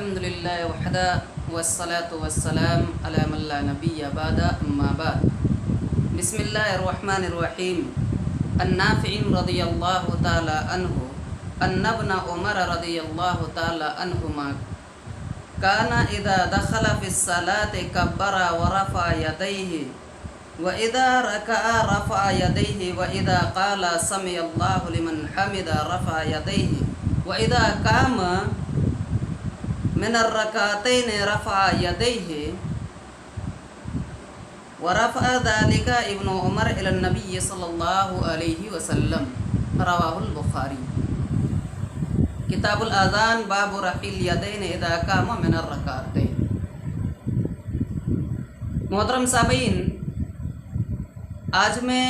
الحمدللہ وحدہ والصلاة والسلام علی من لا نبی بعد اما بعد بسم اللہ الرحمن الرحیم النافع رضی اللہ تعالی عنہ ان ابن عمر رضی اللہ تعالی عنہما کان اذا دخل فی الصلاة کبر ورفع یدیہ وَإِذَا رَكَعَ رَفَعَ يَدَيْهِ وَإِذَا قَالَ سَمِعَ اللَّهُ لِمَنْ حَمِدَهُ رَفَعَ يَدَيْهِ وَإِذَا قَامَ مِنَ الرَّكْعَتَيْنِ رَفَعَ يَدَيْهِ وَرَفَعَ ذَلِكَ ابن عمر إلى النبي صلی اللہ علیہ وسلم رواہ البخاری۔ کتاب الاذان باب رفع الیدین اذا قام من الرکعتین۔ محترم سامعین، آج میں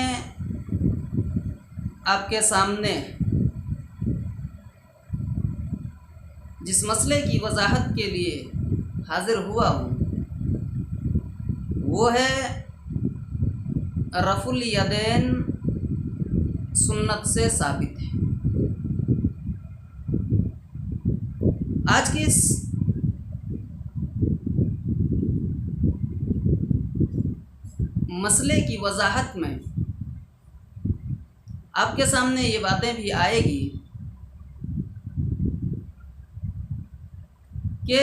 آپ کے سامنے جس مسئلے کی وضاحت کے لیے حاضر ہوا ہوں وہ ہے رفع الیدین سنت سے ثابت ہے۔ آج کی اس مسئلے کی وضاحت میں آپ کے سامنے یہ باتیں بھی آئے گی کہ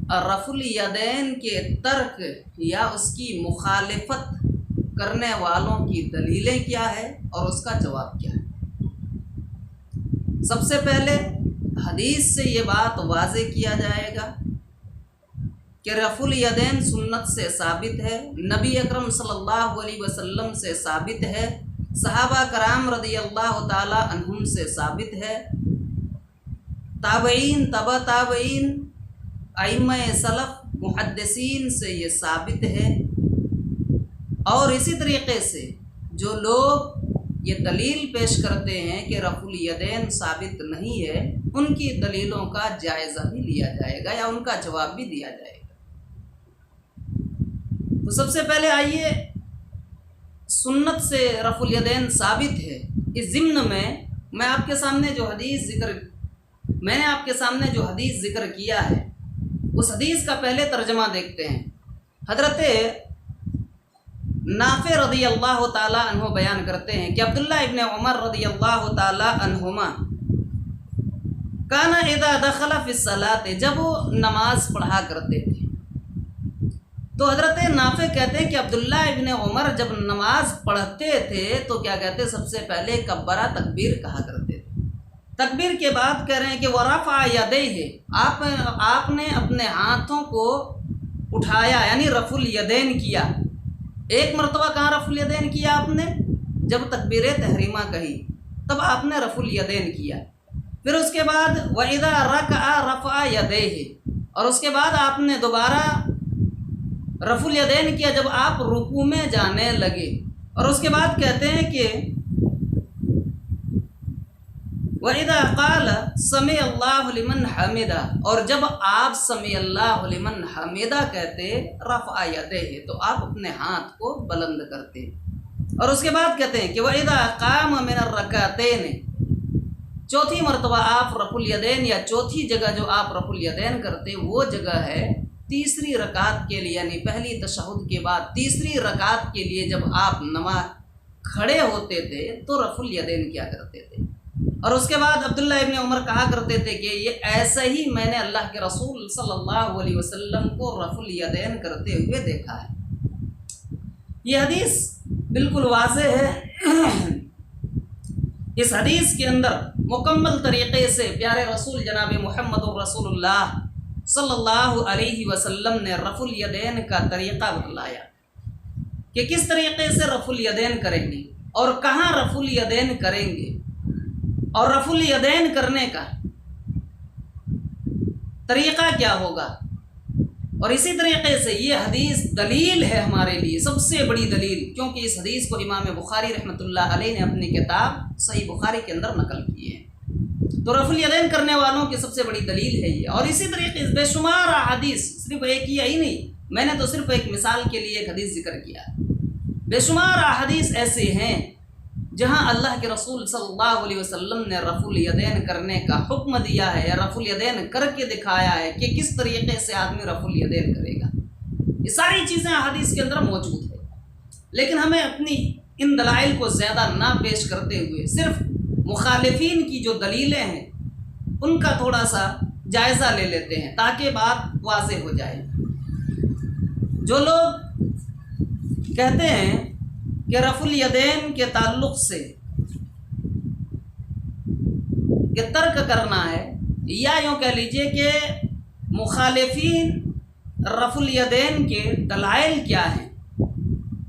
رفع الیدین کے ترک یا اس کی مخالفت کرنے والوں کی دلیلیں کیا ہے اور اس کا جواب کیا ہے۔ سب سے پہلے حدیث سے یہ بات واضح کیا جائے گا کہ رفع الیدین سنت سے ثابت ہے، نبی اکرم صلی اللہ علیہ وسلم سے ثابت ہے، صحابہ کرام رضی اللہ تعالی عنہم سے ثابت ہے، تابعین، تبع تابعین، ائمہ سلف، محدثین سے یہ ثابت ہے۔ اور اسی طریقے سے جو لوگ یہ دلیل پیش کرتے ہیں کہ رفع الیدین ثابت نہیں ہے، ان کی دلیلوں کا جائزہ بھی لیا جائے گا یا ان کا جواب بھی دیا جائے گا۔ تو سب سے پہلے آئیے، سنت سے رفع الیدین ثابت ہے، اس ضمن میں میں نے آپ کے سامنے جو حدیث ذکر کیا ہے اس حدیث کا پہلے ترجمہ دیکھتے ہیں۔ حضرت نافع رضی اللہ تعالی عنہ بیان کرتے ہیں کہ عبداللہ ابن عمر رضی اللہ تعالی عنہما کانا اذا دخل فی الصلاۃ، جب وہ نماز پڑھا کرتے تھے تو حضرت نافع کہتے ہیں کہ عبداللہ ابن عمر جب نماز پڑھتے تھے تو کیا کہتے، سب سے پہلے کبرہ تکبیر کہا کرتے تھے۔ تکبیر کے بعد کہہ رہے ہیں کہ ورفع یدیہ، آپ نے اپنے ہاتھوں کو اٹھایا، یعنی رفع الیدین کیا۔ ایک مرتبہ کہاں رفع الیدین کیا آپ نے؟ جب تکبیر تحریمہ کہی تب آپ نے رفع الیدین کیا۔ پھر اس کے بعد وَإِذَا رَكَعَ رَفَعَ يَدَيْهِ، اور اس کے بعد آپ نے دوبارہ رفع الیدین کیا جب آپ رکوع میں جانے لگے۔ اور اس کے بعد کہتے ہیں کہ وَإِذَا قَالَ سَمِعَ اللَّهُ لِمَنْ حَمِدَهُ، اور جب آپ سَمِعَ اللَّهُ لِمَنْ حَمِدَهُ کہتے رفع یدیہ تو آپ اپنے ہاتھ کو بلند کرتے۔ اور اس کے بعد کہتے ہیں کہ وَإِذَا قَامَ مِنَ الرَّكْعَتَيْنِ، چوتھی مرتبہ آپ رفع الیدین یا چوتھی جگہ جو آپ رفع الیدین کرتے وہ جگہ ہے تیسری رکعت کے لیے، یعنی پہلی تشہد کے بعد تیسری رکعت کے لیے جب آپ نماز کھڑے ہوتے تھے تو رفع الیدین کیا کرتے تھے۔ اور اس کے بعد عبداللہ ابن عمر کہا کرتے تھے کہ یہ ایسا ہی میں نے اللہ کے رسول صلی اللہ علیہ وسلم کو رفع الیدین کرتے ہوئے دیکھا ہے۔ یہ حدیث بالکل واضح ہے۔ اس حدیث کے اندر مکمل طریقے سے پیارے رسول جناب محمد رسول اللہ صلی اللہ علیہ وسلم نے رفع الیدین کا طریقہ بتلایا کہ کس طریقے سے رفع الیدین کریں گے اور کہاں رفع الیدین کریں گے اور رفع الیدین کرنے کا طریقہ کیا ہوگا۔ اور اسی طریقے سے یہ حدیث دلیل ہے ہمارے لیے، سب سے بڑی دلیل، کیونکہ اس حدیث کو امام بخاری رحمۃ اللہ علیہ نے اپنی کتاب صحیح بخاری کے اندر نقل کی ہے۔ تو رفع الیدین کرنے والوں کی سب سے بڑی دلیل ہے یہ۔ اور اسی طریقے سے بے شمار احادیث، صرف ایک ہی نہیں، میں نے تو صرف ایک مثال کے لیے ایک حدیث ذکر کیا، بے شمار احادیث ایسے ہیں جہاں اللہ کے رسول صلی اللہ علیہ وسلم نے رفع الیدین کرنے کا حکم دیا ہے یا رفع الیدین کر کے دکھایا ہے کہ کس طریقے سے آدمی رفع الیدین کرے گا، یہ ساری چیزیں احادیث کے اندر موجود ہے، لیکن ہمیں اپنی ان دلائل کو زیادہ نہ پیش کرتے ہوئے صرف مخالفین کی جو دلیلیں ہیں ان کا تھوڑا سا جائزہ لے لیتے ہیں تاکہ بات واضح ہو جائے۔ جو لوگ کہتے ہیں کہ رفع الیدین کے تعلق سے کہ ترک کرنا ہے، یا یوں کہہ لیجئے کہ مخالفین رفع الیدین کے دلائل کیا ہیں،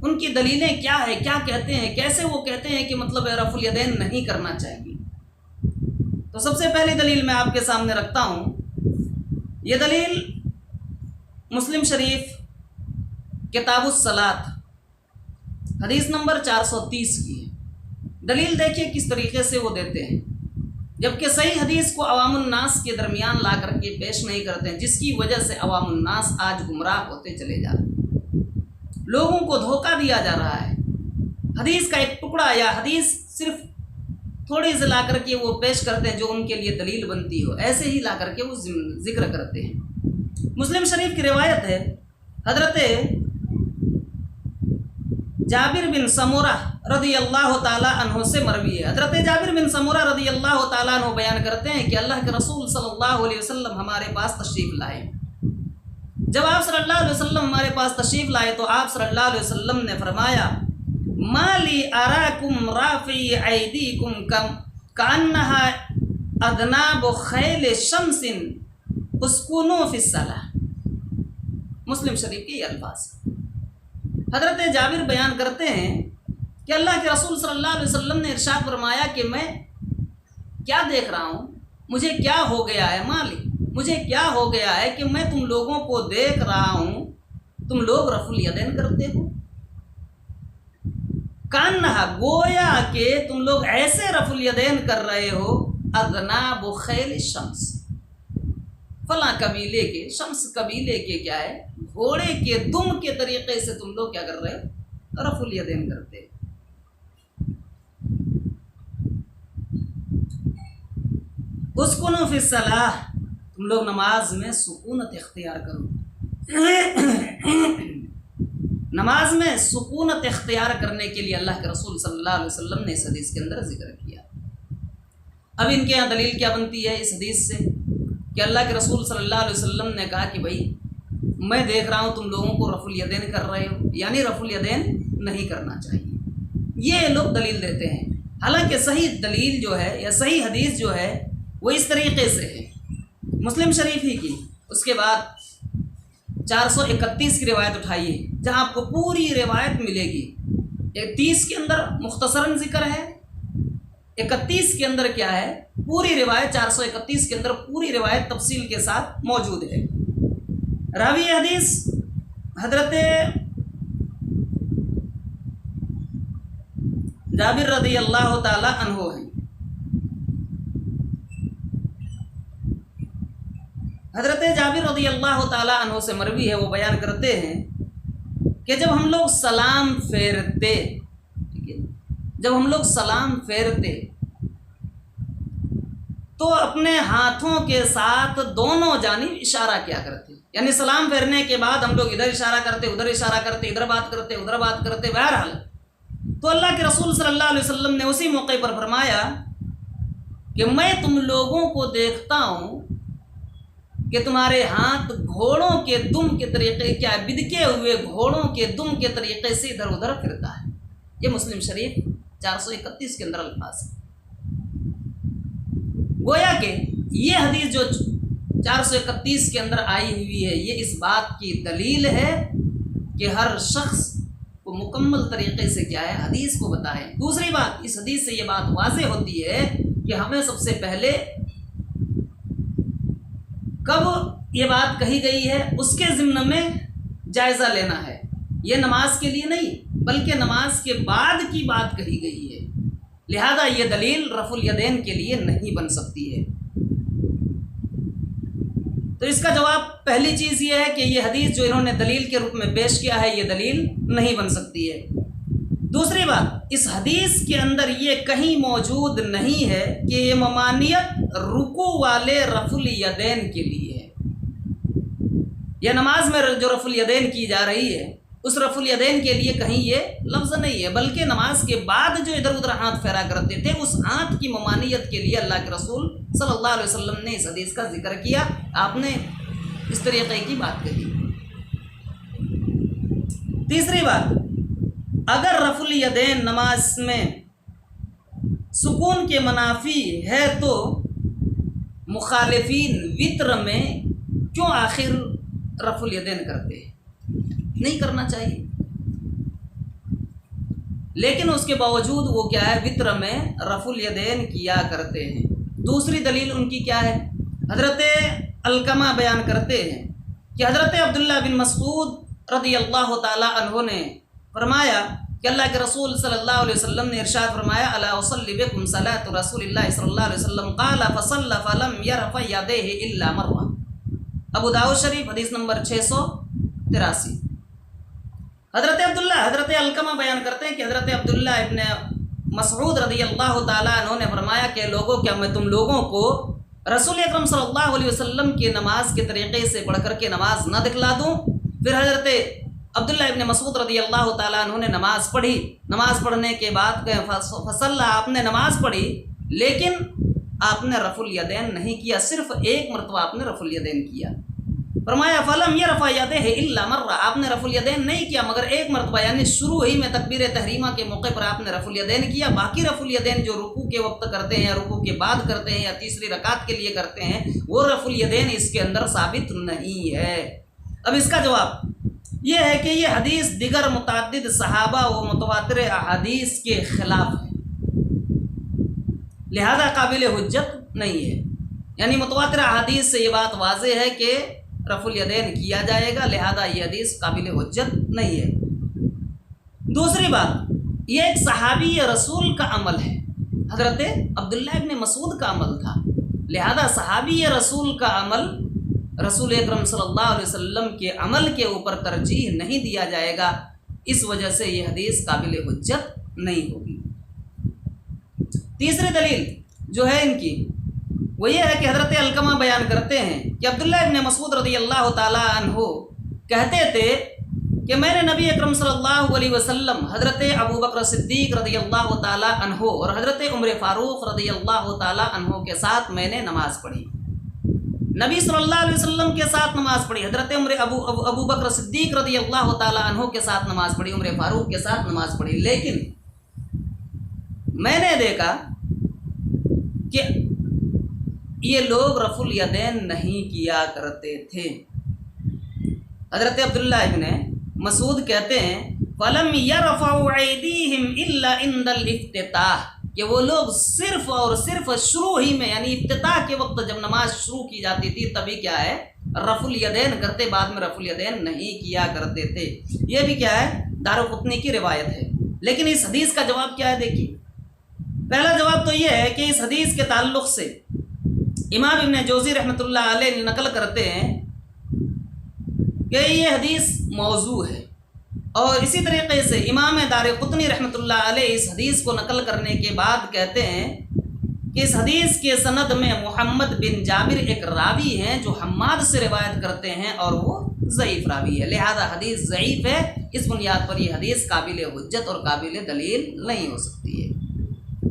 ان کی دلیلیں کیا ہیں، کیا کہتے ہیں، کیسے وہ کہتے ہیں کہ مطلب رفع الیدین نہیں کرنا چاہیے۔ تو سب سے پہلی دلیل میں آپ کے سامنے رکھتا ہوں، یہ دلیل مسلم شریف کتاب الصلاۃ حدیث نمبر 430 کی ہے۔ دلیل دیکھیے کس طریقے سے وہ دیتے ہیں، جبکہ صحیح حدیث کو عوام الناس کے درمیان لا کر کے پیش نہیں کرتے ہیں، جس کی وجہ سے عوام الناس آج گمراہ ہوتے چلے جا رہے ہیں، لوگوں کو دھوکہ دیا جا رہا ہے۔ حدیث کا ایک ٹکڑا یا حدیث صرف تھوڑی سی لا کر کے وہ پیش کرتے ہیں جو ان کے لیے دلیل بنتی ہو، ایسے ہی لا کر کے وہ ذکر کرتے ہیں۔ مسلم شریف کی روایت ہے، حضرت جابر بن سمورہ رضی اللہ تعالیٰ عنہ سے مروی ہے۔ حضرت جابر بن سمورہ رضی اللہ تعالیٰ عنہ بیان کرتے ہیں کہ اللہ کے رسول صلی اللہ علیہ وسلم ہمارے پاس تشریف لائے۔ جب آپ صلی اللہ علیہ وسلم ہمارے پاس تشریف لائے تو آپ صلی اللہ علیہ وسلم نے فرمایا، ما لی اراکم رافعی ایدیکم کانہا اذناب خیل شمس اسکنوا فی الصلاۃ۔ مسلم شریف کے یہ الفاظ۔ حضرت جابر بیان کرتے ہیں کہ اللہ کے رسول صلی اللہ علیہ وسلم نے ارشاد فرمایا کہ میں کیا دیکھ رہا ہوں، مجھے کیا ہو گیا ہے، مالی مجھے کیا ہو گیا ہے کہ میں تم لوگوں کو دیکھ رہا ہوں تم لوگ رفع الیدین کرتے ہو، کانہا گویا کہ تم لوگ ایسے رفع الیدین کر رہے ہو، اذناب خیل الشمس، فلاں قبیلے کے، شمس قبیلے کے کیا ہے، گھوڑے کے دم کے طریقے سے تم لوگ کیا کر رہے ہو، رفع الیدین کرتے۔ اسکنوا فی الصلاۃ، تم لوگ نماز میں سکونت اختیار کرو۔ نماز میں سکونت اختیار کرنے کے لیے اللہ کے رسول صلی اللہ علیہ وسلم نے اس حدیث کے اندر ذکر کیا۔ اب ان کے یہاں دلیل کیا بنتی ہے اس حدیث سے کہ اللہ کے رسول صلی اللہ علیہ وسلم نے کہا کہ بھائی میں دیکھ رہا ہوں تم لوگوں کو رفع الیدین کر رہے ہو، یعنی رفع الیدین نہیں کرنا چاہیے، یہ لوگ دلیل دیتے ہیں۔ حالانکہ صحیح دلیل جو ہے یا صحیح حدیث جو ہے وہ اس طریقے سے ہے، مسلم شریف ہی کی، اس کے بعد 431 کی روایت اٹھائیے جہاں آپ کو پوری روایت ملے گی۔ 30 کے اندر مختصراً ذکر ہے، 31 کے اندر کیا ہے پوری روایت، 431 کے اندر پوری روایت تفصیل کے ساتھ موجود ہے۔ راوی حدیث حضرت جابر رضی اللہ تعالی عنہ ہیں۔ حضرت جابر رضی اللہ تعالی عنہ سے مروی ہے، وہ بیان کرتے ہیں کہ جب ہم لوگ سلام پھیرتے، جب ہم لوگ سلام پھیرتے تو اپنے ہاتھوں کے ساتھ دونوں جانب اشارہ کیا کرتے، یعنی سلام پھیرنے کے بعد ہم لوگ ادھر اشارہ کرتے، ادھر اشارہ کرتے، ادھر بات کرتے، ادھر بات کرتے، بہرحال تو اللہ کے رسول صلی اللہ علیہ وسلم نے اسی موقع پر فرمایا کہ میں تم لوگوں کو دیکھتا ہوں کہ تمہارے ہاتھ گھوڑوں کے دم کے طریقے، کیا بدکے ہوئے گھوڑوں کے دم کے طریقے سے ادھر ادھر پھرتا ہے۔ یہ مسلم شریف 431 کے اندر الفاظ ہے۔ گویا کہ یہ حدیث جو 431 کے اندر آئی ہوئی ہے یہ اس بات کی دلیل ہے کہ ہر شخص کو مکمل طریقے سے کیا ہے حدیث کو بتائیں۔ دوسری بات، اس حدیث سے یہ بات واضح ہوتی ہے کہ ہمیں سب سے پہلے کب یہ بات کہی گئی ہے اس کے ضمن میں جائزہ لینا ہے، یہ نماز کے لیے نہیں بلکہ نماز کے بعد کی بات کہی گئی ہے، لہذا یہ دلیل رفع الیدین کے لیے نہیں بن سکتی ہے۔ تو اس کا جواب پہلی چیز یہ ہے کہ یہ حدیث جو انہوں نے دلیل کے روپ میں پیش کیا ہے یہ دلیل نہیں بن سکتی ہے۔ دوسری بات، اس حدیث کے اندر یہ کہیں موجود نہیں ہے کہ یہ ممانعت رکوع والے رفع الیدین کے لیے ہے، یا نماز میں جو رفع الیدین کی جا رہی ہے اس رفع الیدین کے لیے کہیں یہ لفظ نہیں ہے، بلکہ نماز کے بعد جو ادھر ادھر ہاتھ پھیرا کرتے تھے اس ہاتھ کی ممانعت کے لیے اللہ کے رسول صلی اللہ علیہ وسلم نے اس حدیث کا ذکر کیا، آپ نے اس طریقے کی بات کہی۔ تیسری بات، اگر رفع الیدین نماز میں سکون کے منافی ہے تو مخالفین وطر میں کیوں آخر رفع الیدین کرتے ہیں؟ نہیں کرنا چاہیے، لیکن اس کے باوجود وہ کیا ہے، وطر میں رفع الیدین کیا کرتے ہیں۔ دوسری دلیل ان کی کیا ہے؟ حضرت علقمہ بیان کرتے ہیں کہ حضرت عبداللہ بن مسعود رضی اللہ تعالی عنہ نے فرمایا کہ اللہ کے رسول صلی اللہ علیہ وسلم نے ارشاد فرمایا، الا اصلی بکم صلاۃ رسول اللہ صلی اللہ علیہ وسلم قال فصلى فلم يرفع يديه الا مرہ، ابو داؤد شریف حدیث نمبر 683۔ حضرت علقمہ بیان کرتے ہیں کہ حضرت عبداللہ ابن مسعود رضی اللہ تعالیٰ عنہ نے فرمایا کہ لوگوں، کیا میں تم لوگوں کو رسول اکرم صلی اللہ علیہ وسلم کی نماز کے طریقے سے پڑھ کر کے نماز نہ دکھلا دوں؟ پھر حضرت عبداللہ ابن مسعود رضی اللہ تعالیٰ عنہ نے نماز پڑھی، نماز پڑھنے کے بعد فصلی، آپ نے نماز پڑھی لیکن آپ نے رفع الیدین نہیں کیا، صرف ایک مرتبہ آپ نے رفع الیدین کیا۔ فرمایا فلم یرفع یدیہ الا مرہ، آپ نے رفع الیدین نہیں کیا مگر ایک مرتبہ، یعنی شروع ہی میں تکبیر تحریمہ کے موقع پر آپ نے رفع الیدین کیا، باقی رفع الیدین جو رکوع کے وقت کرتے ہیں، رکوع کے بعد کرتے ہیں یا تیسری رکعت کے لیے کرتے ہیں، وہ رفع الیدین اس کے اندر ثابت نہیں ہے۔ اب اس کا جواب یہ ہے کہ یہ حدیث دیگر متعدد صحابہ و متواتر احادیث کے خلاف ہے، لہذا قابل حجت نہیں ہے، یعنی متواتر احادیث سے یہ بات واضح ہے کہ رفع الیدین کیا جائے گا، لہذا یہ حدیث قابل حجت نہیں ہے۔ دوسری بات، یہ ایک صحابی رسول کا عمل ہے، حضرت عبداللہ ابن مسعود کا عمل تھا، لہذا صحابی رسول کا عمل رسول اکرم صلی اللہ علیہ وسلم کے عمل کے اوپر ترجیح نہیں دیا جائے گا، اس وجہ سے یہ حدیث قابل حجت نہیں ہوگی۔ تیسری دلیل جو ہے ان کی وہ یہ ہے کہ حضرت علقمہ بیان کرتے ہیں کہ عبداللہ ابن مسعود رضی اللہ تعالی عنہ کہتے تھے کہ میں نے نبی اکرم صلی اللہ علیہ وسلم، حضرت ابو بکر صدیق رضی اللہ تعالی عنہ اور حضرت عمر فاروق رضی اللہ تعالی عنہ کے ساتھ میں نے نماز پڑھی، نبی صلی اللہ علیہ وسلم کے ساتھ نماز پڑھی، حضرت ابو بکر صدیق رضی اللہ تعالی عنہ کے ساتھ نماز پڑھی، عمر فاروق کے ساتھ نماز پڑھی، لیکن میں نے دیکھا کہ یہ لوگ رفع الیدین نہیں کیا کرتے تھے۔ حضرت عبداللہ ابن مسعود کہتے ہیں فَلَمْ يَرْفَعُوا أَيْدِيهِمْ إِلَّا عِنْدَ الْإِفْتِتَاحِ، کہ وہ لوگ صرف اور صرف شروع ہی میں، یعنی افتتاح کے وقت جب نماز شروع کی جاتی تھی تبھی کیا ہے، رفع الیدین کرتے، بعد میں رفع الیدین نہیں کیا کرتے تھے۔ یہ بھی کیا ہے، دارقطنی کی روایت ہے۔ لیکن اس حدیث کا جواب کیا ہے؟ دیکھیے، پہلا جواب تو یہ ہے کہ اس حدیث کے تعلق سے امام ابن جوزی رحمۃ اللہ علیہ نقل کرتے ہیں کہ یہ حدیث موضوع ہے، اور اسی طریقے سے امام دارقطنی رحمۃ اللہ علیہ اس حدیث کو نقل کرنے کے بعد کہتے ہیں کہ اس حدیث کے سند میں محمد بن جابر ایک راوی ہیں جو حماد سے روایت کرتے ہیں اور وہ ضعیف راوی ہے، لہذا حدیث ضعیف ہے، اس بنیاد پر یہ حدیث قابل حجت اور قابل دلیل نہیں ہو سکتی ہے۔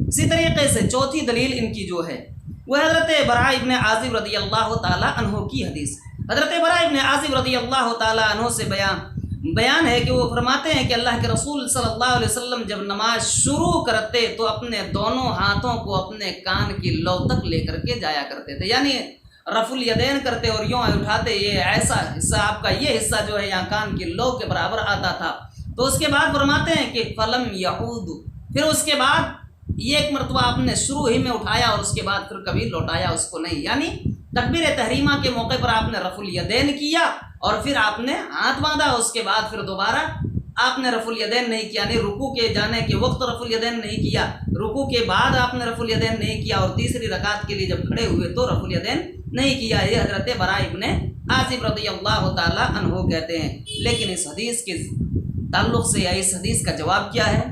اسی طریقے سے چوتھی دلیل ان کی جو ہے وہ حضرت براء ابن عازب رضی اللہ تعالی عنہ کی حدیث۔ حضرت براء ابن عازب رضی اللہ تعالی عنہ سے بیان ہے کہ وہ فرماتے ہیں کہ اللہ کے رسول صلی اللہ علیہ وسلم جب نماز شروع کرتے تو اپنے دونوں ہاتھوں کو اپنے کان کی لو تک لے کر کے جایا کرتے تھے، یعنی رفع الیدین کرتے اور یوں اٹھاتے، یہ ایسا حصہ آپ کا یہ حصہ جو ہے یہاں کان کی لو کے برابر آتا تھا۔ تو اس کے بعد فرماتے ہیں کہ فلم یعود، پھر اس کے بعد یہ ایک مرتبہ آپ نے شروع ہی میں اٹھایا اور اس کے بعد پھر کبھی لوٹایا اس کو نہیں، یعنی تکبیر تحریمہ کے موقع پر آپ نے رفع الیدین کیا اور پھر آپ نے ہاتھ باندھا، اس کے بعد پھر دوبارہ آپ نے رفع الیدین نہیں کیا، یعنی رکوع کے جانے کے وقت رفع الیدین نہیں کیا، رکوع کے بعد آپ نے رفع الیدین نہیں کیا، اور تیسری رکعت کے لیے جب کھڑے ہوئے تو رفع الیدین نہیں کیا۔ یہ حضرت براء ابن عازب رضی اللہ تعالی عنہ کہتے ہیں۔ لیکن اس حدیث کے تعلق سے یا اس حدیث کا جواب کیا ہے؟